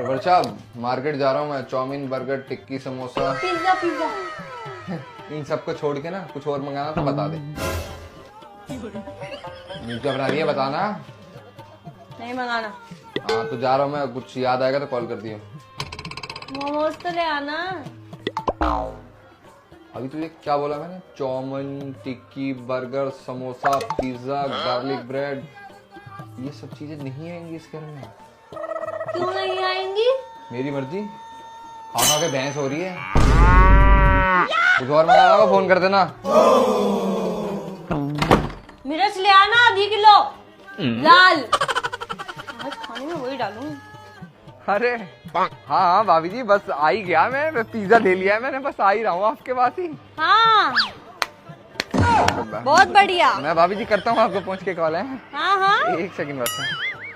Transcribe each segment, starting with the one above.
वर्षा, market जा रहा हूँ मैं, चाउमीन, बर्गर, टिक्की, समोसा, पिज्जा पिज्जा। इन सबको छोड़ के ना कुछ और मंगाना तो बता दे। जब बना रही है बताना। नहीं मंगाना। हाँ तो जा रहा हूँ मैं, कुछ याद आएगा तो कॉल कर दियो। मोमोज तो ले आना। अभी तुझे क्या बोला मैंने? Chowmein, tikki, burger, samosa, pizza, garlic bread, ये सब चीजें नहीं आएंगी इस घर में। क्यों नहीं आएंगी? मेरी मर्जी, खा के भैंस हो रही है। कुछ और मंगाना होगा फोन कर देना। मिर्च ले आना आधी किलो लाल। आज खाने में वही डालूंगी। अरे हाँ भाभी जी, बस आ ही गया मैं पिज्जा ले लिया है मैंने, बस आ ही रहा हूँ आपके पास ही। हाँ बहुत बढ़िया। मैं भाभी जी करता हूँ आपको पहुँच के कॉल है। हाँ हाँ एक सेकंड बस।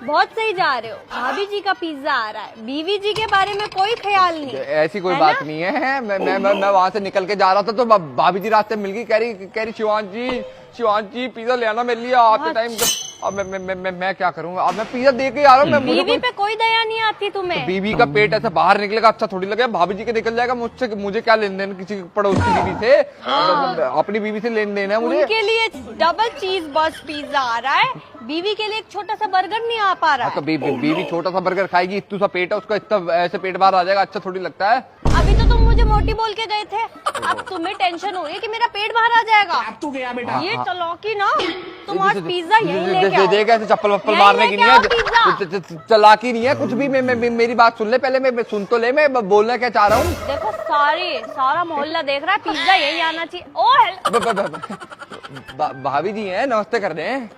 बहुत सही जा रहे हो। भाभी जी का पिज्जा आ रहा है, बीवी जी के बारे में कोई ख्याल नहीं। ऐसी कोई बात नहीं है। मैं वहाँ से निकल के जा रहा था तो भाभी जी रास्ते में मिल गई, कह रही शिवांश जी पिज्जा ले आना मेरे लिए आते टाइम। अब मैं क्या करूँगा? अब मैं पिज्जा दे के आ रहा हूँ। बीवी पे कोई दया नहीं आती तुम्हें। तो बीवी का पेट ऐसे बाहर निकलेगा, अच्छा थोड़ी लगेगा। भाभी जी के निकल जाएगा, मुझे क्या लेन देन किसी पड़ोस की बीवी से? अपनी बीवी से लेन देन है मुझे। उनके लिए डबल चीज बस पिज्जा आ रहा है, बीवी के लिए एक छोटा सा बर्गर नहीं आ पा रहा है। तो बीवी छोटा सा बर्गर खाएगी, इतना सा पेट है उसका, इतना ऐसे पेट बाहर आ जाएगा, अच्छा थोड़ी लगता है। अभी तो तुम मुझे मोटी बोल के गए थे, अब तुम्हें टेंशन हो रही है कि मेरा पेट बाहर आ जाएगा। अब तू गया बेटा। ये चलाकी ना, तुम आज पिज्जा यहीं लेके आओ। देख ऐसे चप्पल वप्पल यहीं मारने की लेके नहीं आओ है, पिज्जा। चलाकी नहीं है कुछ भी। मेरी बात सुन ले पहले, मैं सुन तो ले, मैं बोलना क्या चाह रहा हूँ। देखो सारा मोहल्ला देख रहा है, पिज्जा यहीं आना चाहिए। ओ हेलो भाभी जी हैं, नमस्ते कर रहे हैं।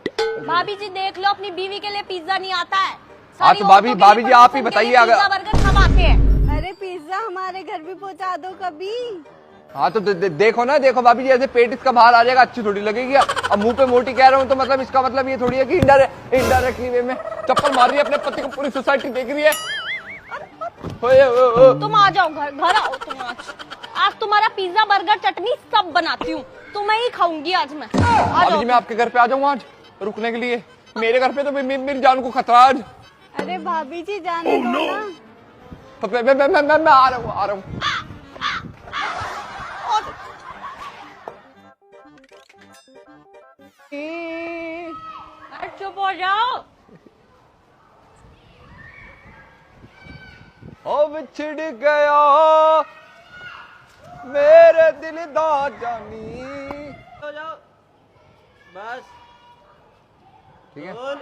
भाभी जी, देख लो अपनी बीवी के लिए पिज्जा नहीं आता है। हाँ तो भाभी जी आप ही बताइए। पिज्जा बर्गर सब आते हैं। अरे पिज्जा हमारे घर भी पहुंचा दो कभी। हाँ तो देखो ना, देखो भाभी जी ऐसे पेट इसका बाहर आ जाएगा, अच्छी थोड़ी लगेगी। अब मुंह पे मोटी कह रहा हूँ तो मतलब इसका मतलब ये थोड़ी है कि इनडायरेक्टली वे में चप्पल मार रही है अपने पति को, पूरी सोसाइटी देख रही है। तुम आ जाओ, घर आओ तुम। आज तुम्हारा पिज्जा बर्गर चटनी सब बनाती हूँ, तुम्हें ही खाऊंगी आज मैं। भाभी जी मैं आपके घर पे आ जाऊँ आज रुकने के लिए? मेरे घर पे तो मेरी जान को खतरा आज। अरे भाभी जी जाने दो ना। तो मैं आ रहा हूँ। चुप हो जाओ। ओ बिछड़ गया मेरे दिल दा जानी। हो जाओ बस। ठीक है। बोल।